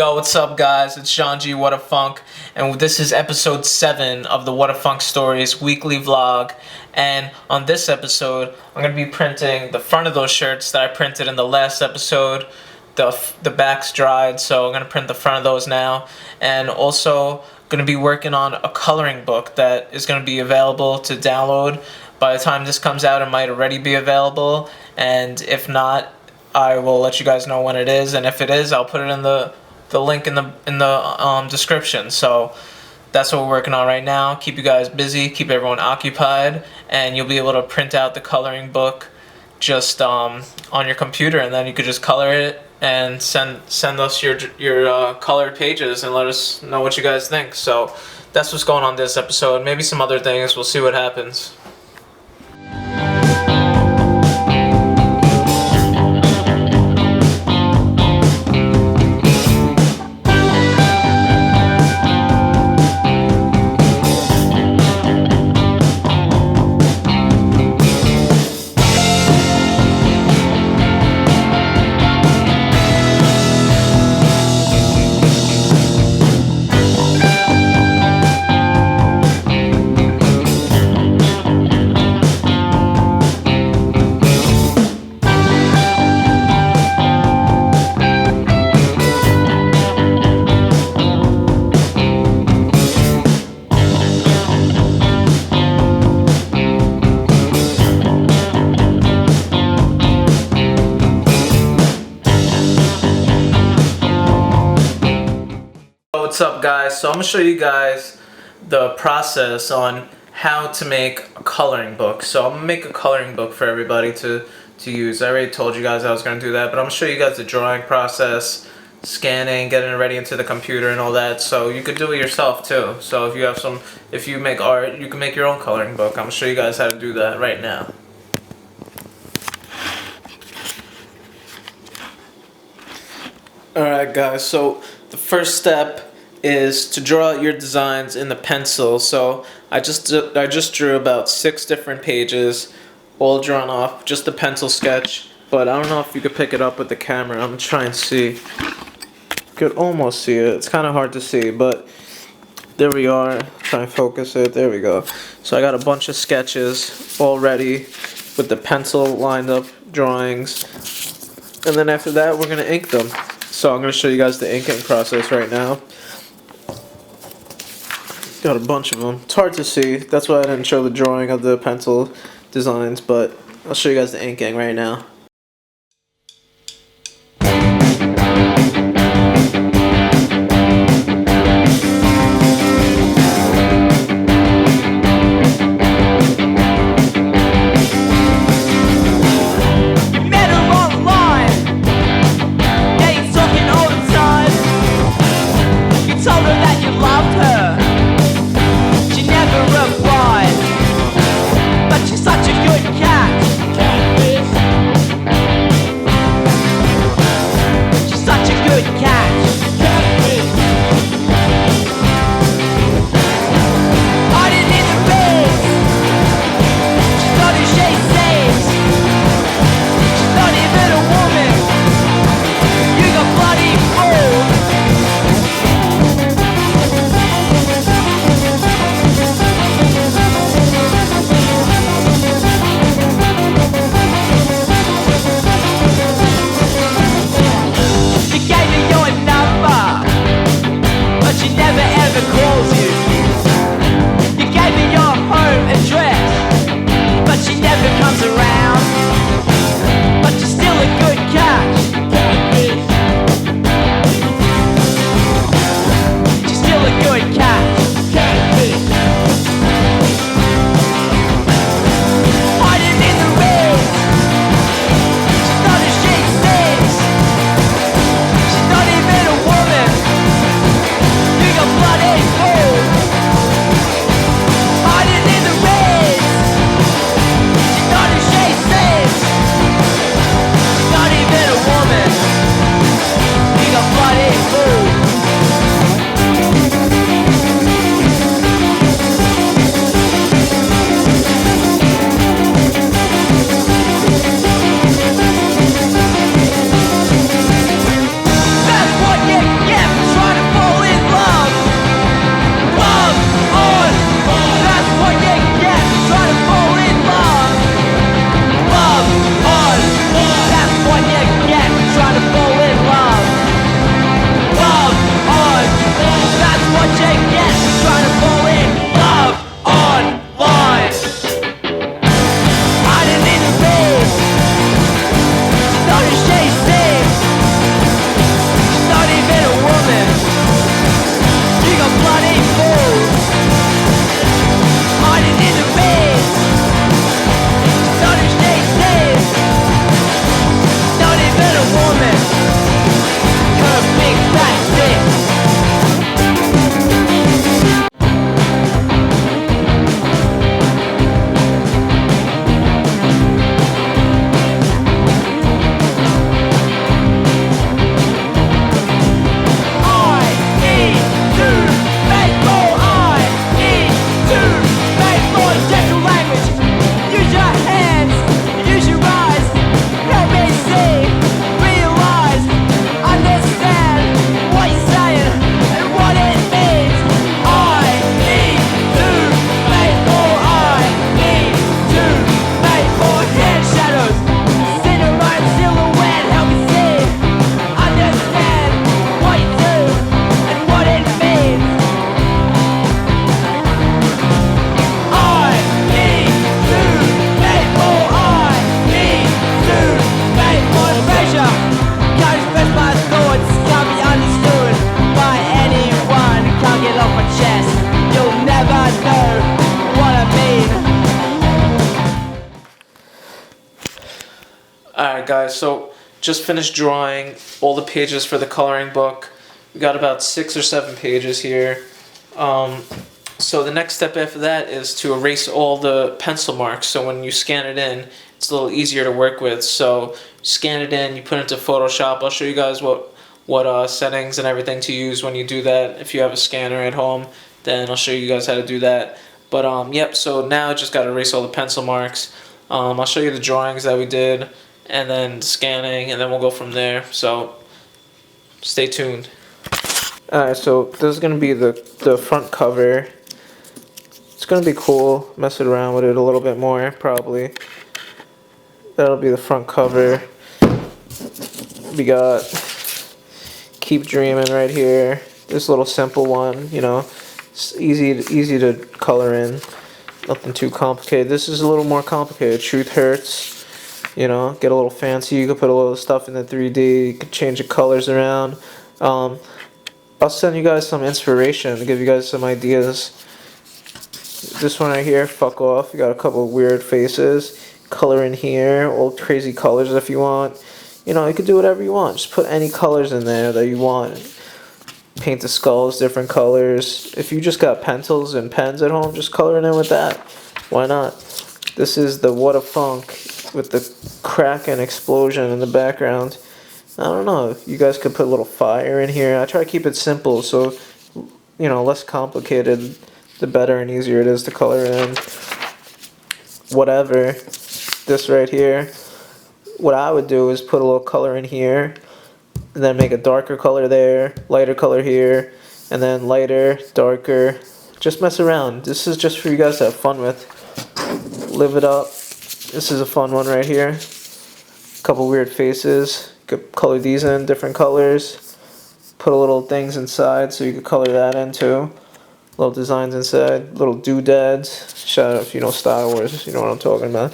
Yo, what's up, guys? It's John G. Whadafunk, and this is episode 7 of the Whadafunk Stories weekly vlog. And on this episode, I'm going to be printing the front of those shirts that I printed in the last episode. The back's dried, so I'm going to print the front of those now. And also, going to be working on a coloring book that is going to be available to download. By the time this comes out, it might already be available. And if not, I will let you guys know when it is. And if it is, I'll put it in the link in the description. So that's what we're working on right now. Keep you guys busy, keep everyone occupied, and you'll be able to print out the coloring book just on your computer, and then you could just color it and send us your colored pages and let us know what you guys think. So that's what's going on this episode. Maybe some other things. We'll see what happens. What's up, guys? So I'm gonna show you guys the process on how to make a coloring book. So I'm gonna make a coloring book for everybody to use. I already told you guys I was gonna do that, but I'm gonna show you guys the drawing process, scanning, getting it ready into the computer and all that. So you could do it yourself too. So if you make art, you can make your own coloring book. I'm gonna show you guys how to do that right now. Alright, guys, so the first step is to draw out your designs in the pencil. So I just drew about 6 different pages, all drawn off, just a pencil sketch. But I don't know if you could pick it up with the camera. I'm gonna try and see. You could almost see it. It's kind of hard to see, but there we are. Try and focus it. There we go. So I got a bunch of sketches all ready with the pencil lined up drawings. And then after that, we're gonna ink them. So I'm gonna show you guys the inking process right now. Got a bunch of them. It's hard to see. That's why I didn't show the drawing of the pencil designs, but I'll show you guys the inking right now. Alright guys, so just finished drawing all the pages for the coloring book. We got about 6 or 7 pages here. Um, so the next step after that is to erase all the pencil marks, so when you scan it in, it's a little easier to work with. So scan it in, you put it into Photoshop. I'll show you guys what settings and everything to use when you do that. If you have a scanner at home, then I'll show you guys how to do that. But yep, so now I just got to erase all the pencil marks. I'll show you the drawings that we did, and then scanning, and then we'll go from there. So stay tuned. Alright, so this is gonna be the front cover. It's gonna be cool, messing around with it a little bit more, probably. That'll be the front cover. We got Keep Dreaming right here. This little simple one, you know, it's easy to color in. Nothing too complicated. This is a little more complicated. Truth Hurts. You know, get a little fancy. You can put a little stuff in the 3D. You can change the colors around. I'll send you guys some inspiration to give you guys some ideas. This one right here, Fuck Off. You got a couple of weird faces. Color in here, all crazy colors if you want. You know, you can do whatever you want. Just put any colors in there that you want. Paint the skulls different colors. If you just got pencils and pens at home, just color it in with that. Why not? This is the Whadafunk with the crack and explosion in the background. I don't know, you guys could put a little fire in here. I try to keep it simple, so, you know, less complicated, the better and easier it is to color in. Whatever. This right here, what I would do is put a little color in here, and then make a darker color there, lighter color here, and then lighter, darker. Just mess around. This is just for you guys to have fun with. Live it up. This is a fun one right here. Couple weird faces. You could color these in different colors. Put a little things inside so you could color that in too. Little designs inside. Little doodads. Shout out if you know Star Wars, you know what I'm talking about.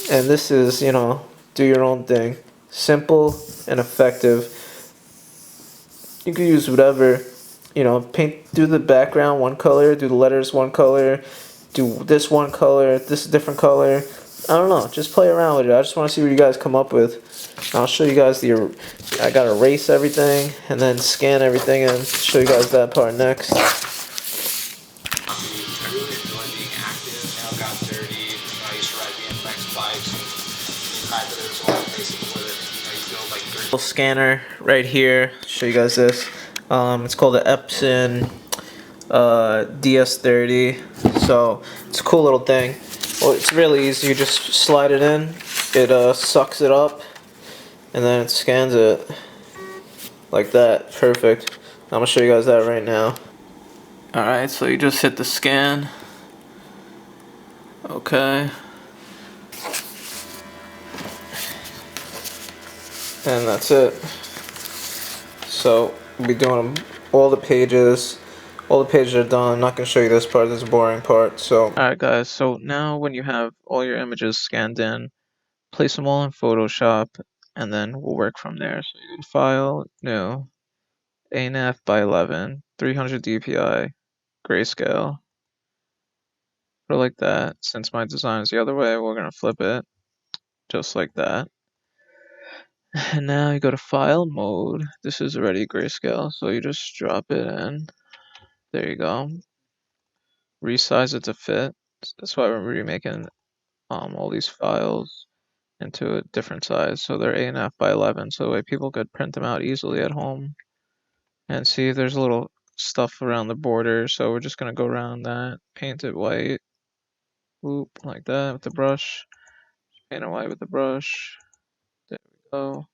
And this is, you know, do your own thing. Simple and effective. You can use whatever, you know, do the background one color, do the letters one color, do this one color, this different color. I don't know, just play around with it. I just want to see what you guys come up with. I'll show you guys I gotta erase everything and then scan everything and show you guys that part next. I really enjoy being active. Now got dirty. I used to ride BMX bikes. And the fact that there's a lot of places where you feel like dirty. Little scanner right here. Show you guys this. It's called the Epson DS30. So it's a cool little thing. Well, it's really easy. You just slide it in. It sucks it up, and then it scans it like that. Perfect. I'm gonna show you guys that right now. Alright, so you just hit the scan. Okay. And that's it. So we'll be doing all the pages. All the pages are done. I'm not going to show you this part. This is the boring part. So alright guys, so now when you have all your images scanned in, place them all in Photoshop, and then we'll work from there. So you can File, New, ANF by 11, 300 DPI, grayscale. Put it like that. Since my design is the other way, we're going to flip it just like that. And now you go to File Mode. This is already grayscale, so you just drop it in. There you go. Resize it to fit. That's why we're remaking all these files into a different size, so they're 8.5 by 11, so that way people could print them out easily at home. And see, there's a little stuff around the border, so we're just gonna go around that, paint it white, whoop, like that with the brush, paint it white with the brush. There we go.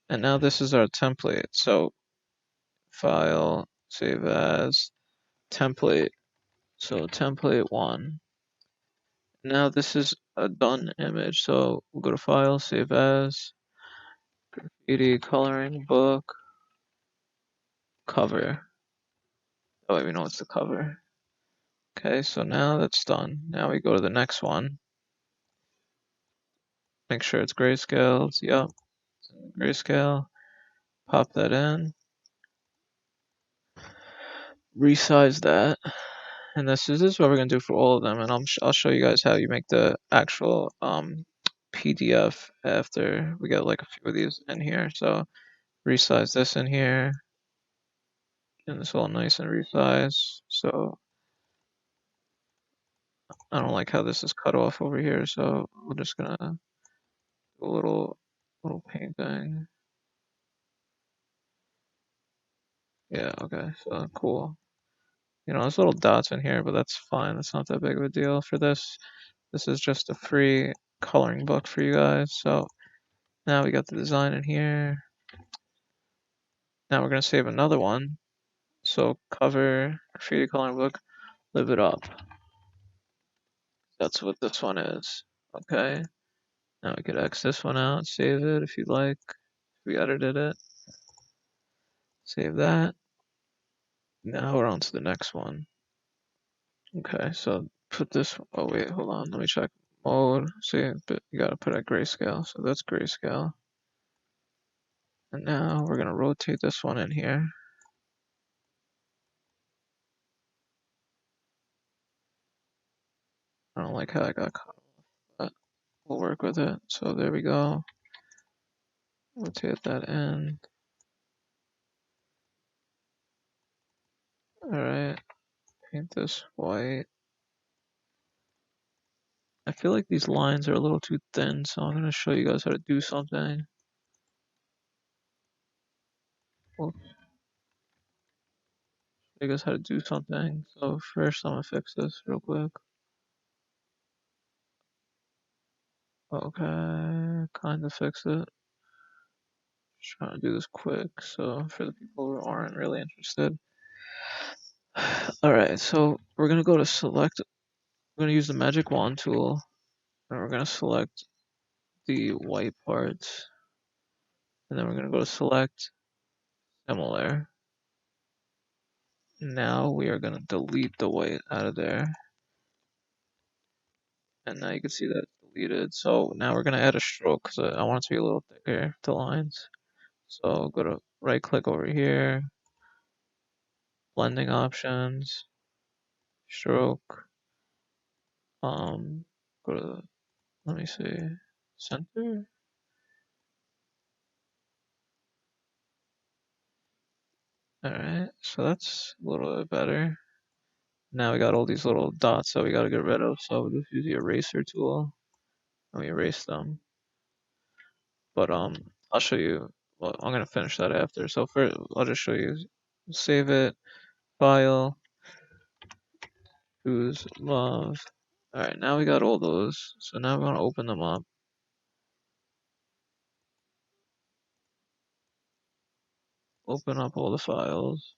And now this is our template. So File, Save As, Template. So template 1. Now this is a done image. So we'll go to File, Save As, graffiti coloring book, cover. That way we know it's the cover. Okay, so now that's done. Now we go to the next one. Make sure it's grayscale. Yup, grayscale. Pop that in. Resize that. And this is what we're gonna do for all of them. And I'll show you guys how you make the actual PDF after we get like a few of these in here. So resize this in here, and this all nice and resized. So I don't like how this is cut off over here, so we're just gonna do a little painting. Yeah, okay, so cool. You know, there's little dots in here, but that's fine. That's not that big of a deal for this. This is just a free coloring book for you guys. So now we got the design in here. Now we're gonna save another one. So cover graffiti coloring book, live it up. That's what this one is. Okay. Now we could X this one out, save it if you'd like. We edited it. Save that. Now we're on to the next one. Okay, so put this. Oh wait, hold on. Let me check mode. See, but you gotta put at grayscale. So that's grayscale. And now we're gonna rotate this one in here. I don't like how I got cut off, but we'll work with it. So there we go. Rotate that in. Alright, paint this white. I feel like these lines are a little too thin, so I'm gonna show you guys how to do something. Well, show you guys how to do something. So first I'm gonna fix this real quick. Okay, kind of fix it. Just trying to do this quick, so for the people who aren't really interested. Alright, so we're gonna go to select, we're gonna use the magic wand tool, and we're gonna select the white parts, and then we're gonna go to select similar. Now we are gonna delete the white out of there, and now you can see that it's deleted. So now we're gonna add a stroke because I want it to be a little thicker, the lines. So go to right click over here, blending options, stroke, go to, let me see, center. Alright, so that's a little bit better. Now we got all these little dots that we gotta get rid of, so we'll just use the eraser tool and we erase them. But I'll show you, well, I'm gonna finish that after. So first I'll just show you, save it, file, choose love. Alright, now we got all those, so now we're gonna open them up. Open up all the files,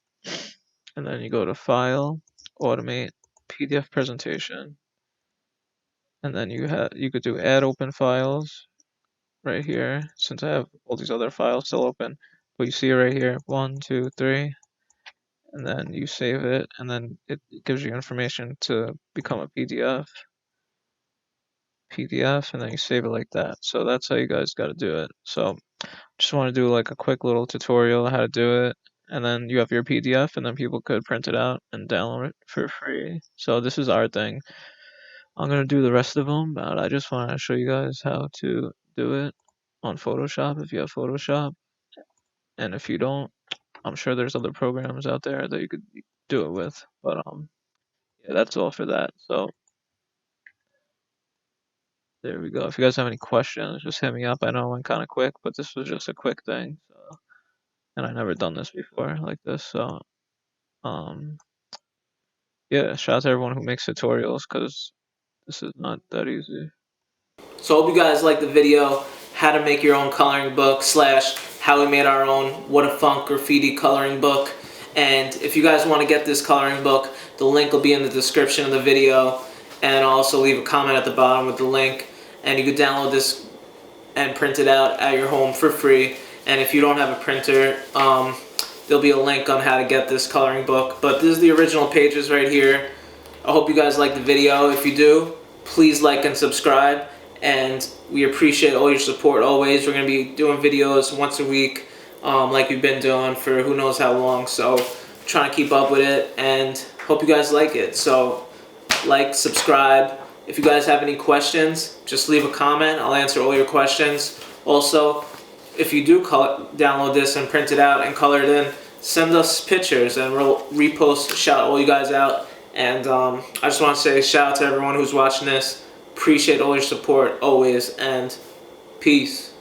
and then you go to File, Automate, PDF Presentation, and then you could do Add Open Files right here. Since I have all these other files still open, but you see it right here, 1, 2, 3, and then you save it, and then it gives you information to become a PDF, and then you save it like that. So that's how you guys got to do it. So just want to do like a quick little tutorial how to do it, and then you have your PDF, and then people could print it out and download it for free. So this is our thing. I'm gonna do the rest of them, but I just want to show you guys how to do it on Photoshop if you have Photoshop, and if you don't, I'm sure there's other programs out there that you could do it with. But yeah, that's all for that. So there we go. If you guys have any questions, just hit me up. I know I went kind of quick, but this was just a quick thing. So, and I never done this before like this. So, um, yeah, shout out to everyone who makes tutorials because this is not that easy. So I hope you guys liked the video, how to make your own coloring book / how we made our own Whadafunk graffiti coloring book. And if you guys want to get this coloring book, the link will be in the description of the video, and I'll also leave a comment at the bottom with the link, and you can download this and print it out at your home for free. And if you don't have a printer, there'll be a link on how to get this coloring book. But this is the original pages right here. I hope you guys like the video. If you do, please like and subscribe, and we appreciate all your support always. We're going to be doing videos once a week, like we've been doing for who knows how long, so trying to keep up with it, and hope you guys like it. So like, subscribe, If you guys have any questions, just leave a comment. I'll answer all your questions. Also, if you do download this and print it out and color it in, send us pictures and we'll repost, shout all you guys out. And I just want to say shout out to everyone who's watching this. Appreciate all your support always, and peace.